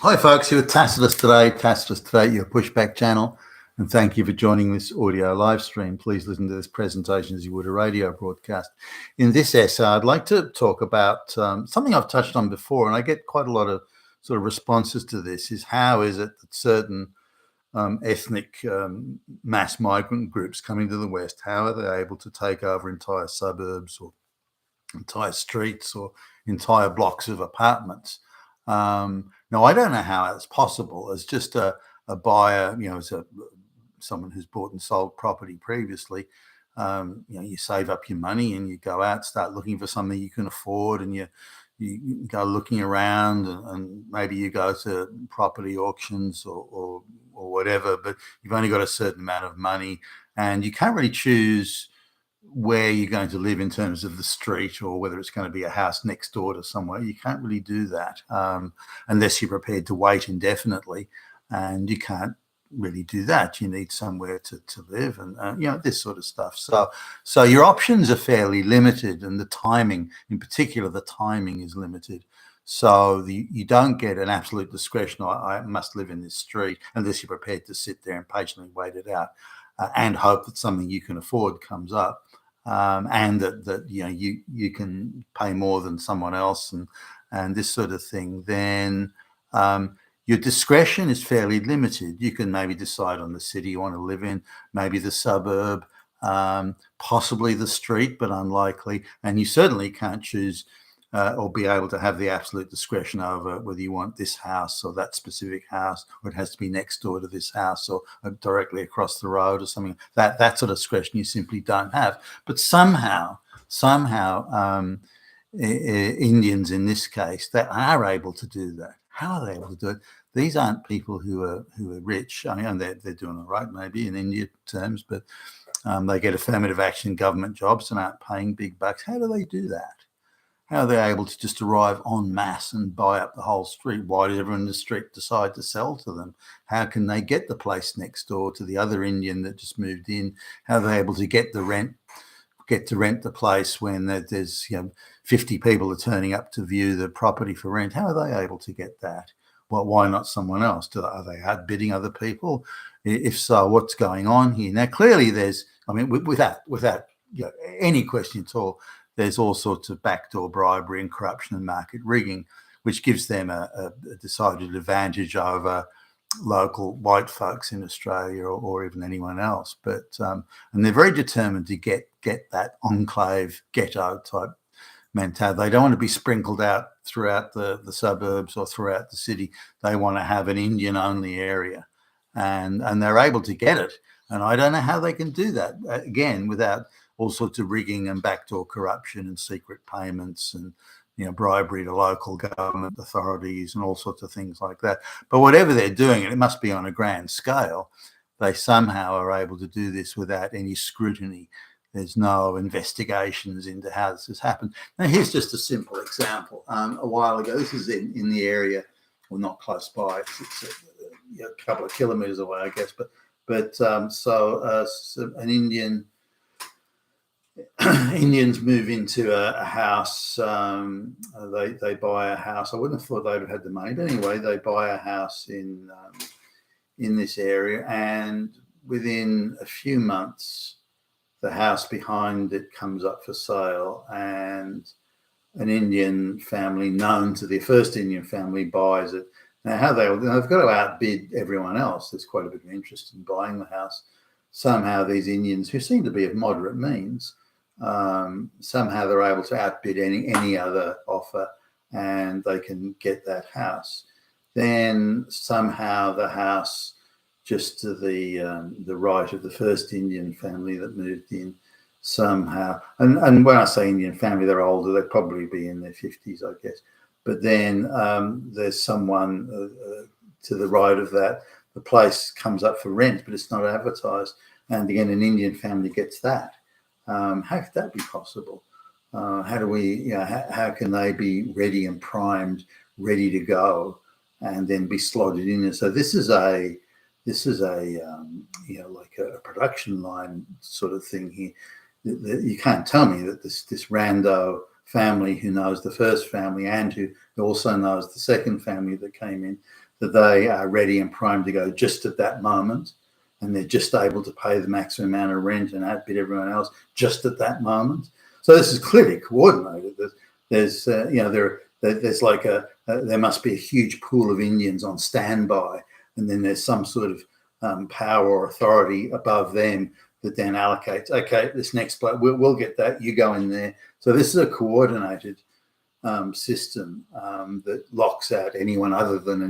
Hi folks, you're with Tacitus Today, your pushback channel, and thank you for joining this audio live stream. Please listen to this presentation as you would a radio broadcast. In this essay, I'd like to talk about something I've touched on before, and I get quite a lot of sort of responses to this, is how is it that certain ethnic mass migrant groups coming to the West, how are they able to take over entire suburbs or entire streets or entire blocks of apartments? Now, I don't know how it's possible. As just a buyer, as someone who's bought and sold property previously, you save up your money and you go out, start looking for something you can afford, and you go looking around, and maybe you go to property auctions or whatever, but you've only got a certain amount of money, and you can't really choose where you're going to live in terms of the street, or whether it's going to be a house next door to somewhere. You can't really do that unless you're prepared to wait indefinitely, and you can't really do that. You need somewhere to live, and this sort of stuff. So your options are fairly limited, and the timing, in particular, the timing is limited. So you don't get an absolute discretion. I must live in this street, unless you're prepared to sit there and patiently wait it out and hope that something you can afford comes up. And that you can pay more than someone else, and this sort of thing, then your discretion is fairly limited. You can maybe decide on the city you want to live in, maybe the suburb, possibly the street, but unlikely. And you certainly can't choose or be able to have the absolute discretion over whether you want this house or that specific house, or it has to be next door to this house or directly across the road or something. That sort of discretion you simply don't have. But somehow, Indians in this case, they are able to do that. How are they able to do it? These aren't people who are rich. I mean, they're doing all right maybe in India terms, but they get affirmative action government jobs and aren't paying big bucks. How do they do that? How are they able to just arrive en masse and buy up the whole street? Why does everyone in the street decide to sell to them? How can they get the place next door to the other Indian that just moved in? How are they able to get to rent the place when there's 50 people are turning up to view the property for rent? How are they able to get that? Well, why not someone else? Are they outbidding other people? If so, what's going on here? Now, clearly without any question at all, there's all sorts of backdoor bribery and corruption and market rigging, which gives them a decided advantage over local white folks in Australia or even anyone else. But and they're very determined to get that enclave ghetto type mentality. They don't want to be sprinkled out throughout the suburbs or throughout the city. They want to have an Indian only area, and they're able to get it. And I don't know how they can do that, again, without all sorts of rigging and backdoor corruption and secret payments and bribery to local government authorities and all sorts of things like that. But whatever they're doing, and it must be on a grand scale, they somehow are able to do this without any scrutiny. There's no investigations into how this has happened. Now, here's just a simple example. A while ago, this is in the area, well, not close by, it's a couple of kilometres away, I guess, but so an Indians move into a house. They buy a house. I wouldn't have thought they'd have had the money, but anyway, they buy a house in this area, and within a few months, the house behind it comes up for sale, and an Indian family known to their first Indian family buys it. Now, they've got to outbid everyone else. There's quite a bit of interest in buying the house. Somehow these Indians, who seem to be of moderate means, somehow they're able to outbid any other offer, and they can get that house. Then somehow the house just to the right of the first Indian family that moved in, somehow, and when I say Indian family, they're older, they'd probably be in their 50s, I guess. But then there's someone to the right of that. The place comes up for rent, but it's not advertised. And again, an Indian family gets that. How could that be possible? How do we? How can they be ready and primed, ready to go, and then be slotted in? And so this is a like a production line sort of thing here. You can't tell me that this rando family who knows the first family and who also knows the second family that came in, that they are ready and primed to go just at that moment, and they're just able to pay the maximum amount of rent and outbid everyone else just at that moment. So this is clearly coordinated. There's there must be a huge pool of Indians on standby, and then there's some sort of power or authority above them that then allocates, okay, this next bloke, we'll get that, you go in there. So this is a coordinated system that locks out anyone other than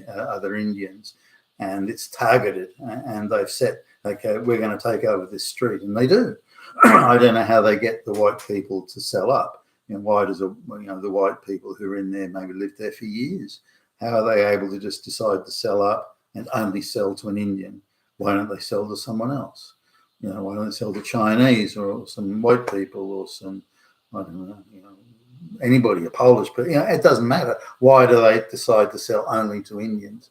other Indians, and it's targeted, and they've said, okay, we're going to take over this street, and they do. I don't know how they get the white people to sell up. Why does the white people who are in there maybe lived there for years? How are they able to just decide to sell up and only sell to an Indian? Why don't they sell to someone else? Why don't they sell to Chinese or some white people or some, I don't know, anybody, a Polish person? It doesn't matter. Why do they decide to sell only to Indians?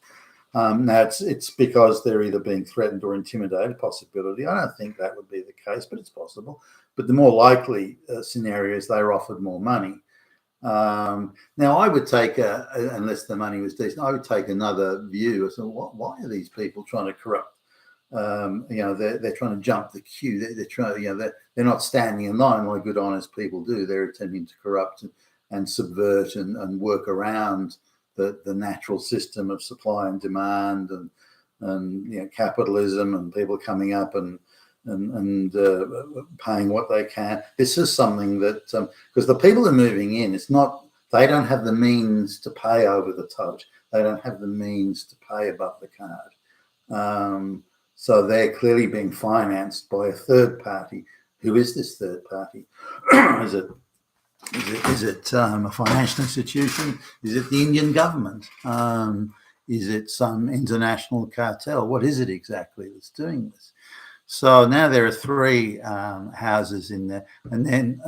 Now it's because they're either being threatened or intimidated. Possibility. I don't think that would be the case, but it's possible. But the more likely scenario is they're offered more money. Now I would take unless the money was decent, I would take another view. So why are these people trying to corrupt? They're trying to jump the queue. They're trying. They're not standing in line like good, honest people do. They're attempting to corrupt and subvert and work around the natural system of supply and demand and capitalism and people coming up and paying what they can. This is something that because the people are moving in, it's not, they don't have the means to pay over the top. They don't have the means to pay above the card. So they're clearly being financed by a third party. Who is this third party? Is it a financial institution? Is it the Indian government? Is it some international cartel? What is it exactly that's doing this? So now there are three houses in there, and then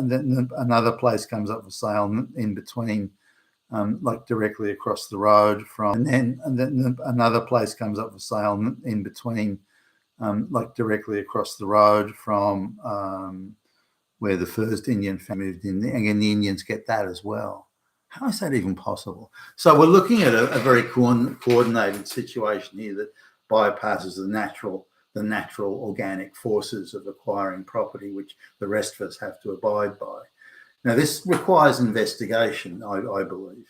another place comes up for sale in between, like directly across the road from, and then another place comes up for sale in between, like directly across the road from where the first Indian family moved in. Again, the Indians get that as well. How is that even possible? So we're looking at a very coordinated situation here that bypasses the natural organic forces of acquiring property, which the rest of us have to abide by. Now, this requires investigation, I believe,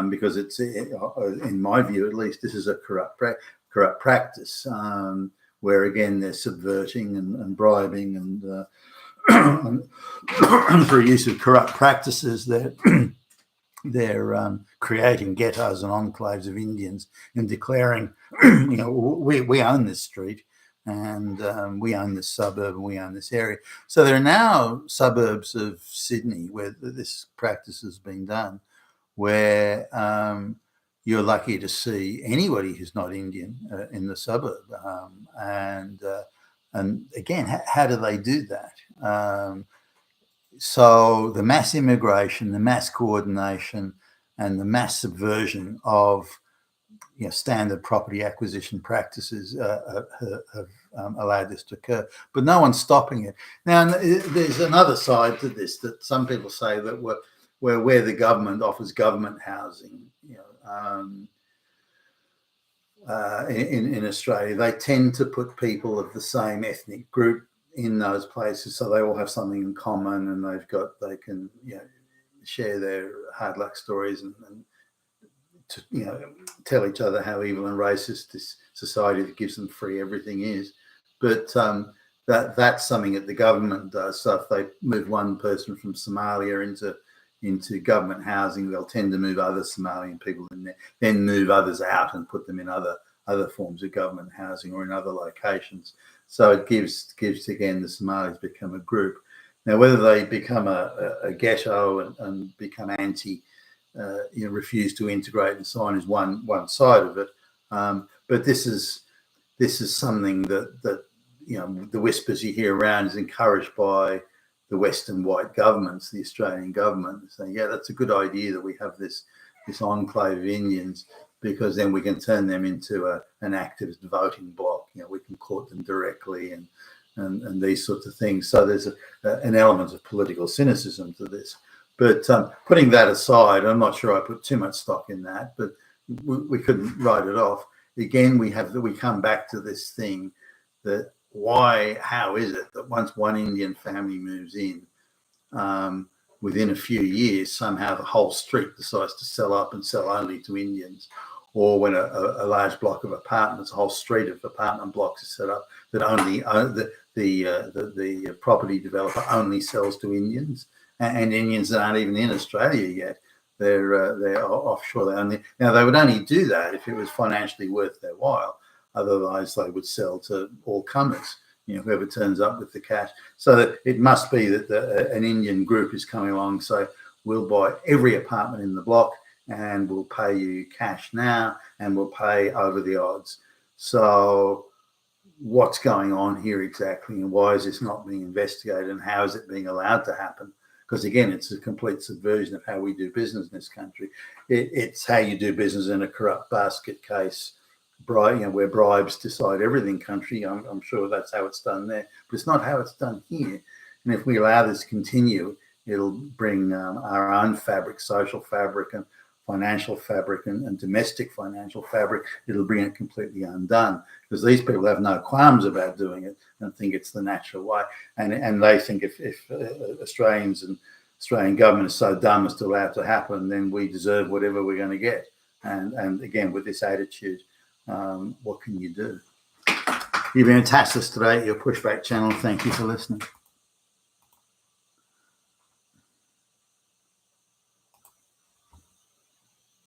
because it's, in my view at least, this is a corrupt practice where, again, they're subverting and bribing and through use of corrupt practices, they're creating ghettos and enclaves of Indians and declaring, we own this street and we own this suburb and we own this area. So there are now suburbs of Sydney where this practice has been done, where you're lucky to see anybody who's not Indian in the suburb. And again, how do they do that? So the mass immigration, the mass coordination, and the mass subversion of standard property acquisition practices have allowed this to occur, but no one's stopping it. Now, there's another side to this that some people say that where the government offers government housing, in Australia, they tend to put people of the same ethnic group in those places, so they all have something in common, and they can share their hard luck stories and tell each other how evil and racist this society that gives them free everything is. But that's something that the government does. So if they move one person from Somalia into government housing, they'll tend to move other Somalian people in there, then move others out and put them in other forms of government housing or in other locations. So it gives again, the Somalis become a group. Now, whether they become a ghetto and become refuse to integrate and so on is one side of it. But this is something that the whispers you hear around is encouraged by the Western white governments, the Australian government, saying, yeah, that's a good idea that we have this enclave of Indians, because then we can turn them into an activist voting bloc. We can court them directly and these sorts of things. So there's an element of political cynicism to this. But putting that aside, I'm not sure I put too much stock in that. But we couldn't write it off. Again, we come back to this thing that how is it that once one Indian family moves in, within a few years, somehow the whole street decides to sell up and sell only to Indians, or when a large block of apartments, a whole street of apartment blocks is set up that only the property developer only sells to Indians, and Indians that aren't even in Australia yet. They're offshore. They would only do that if it was financially worth their while. Otherwise, they would sell to all comers. Whoever turns up with the cash. So that it must be that an Indian group is coming along. So we'll buy every apartment in the block, and we'll pay you cash now, and we'll pay over the odds. So what's going on here exactly, and why is this not being investigated, and how is it being allowed to happen? Because again, it's a complete subversion of how we do business in this country. It's how you do business in a corrupt basket case, where bribes decide everything country. I'm sure that's how it's done there, but it's not how it's done here. And if we allow this to continue, it'll bring our own fabric, social fabric and financial fabric and domestic financial fabric. It'll bring it completely undone, because these people have no qualms about doing it and think it's the natural way. And they think if Australians and Australian government is so dumb as to allow it to happen, then we deserve whatever we're going to get. And again, with this attitude, what can you do? You've been attached to us today at your Pushback channel. Thank you for listening.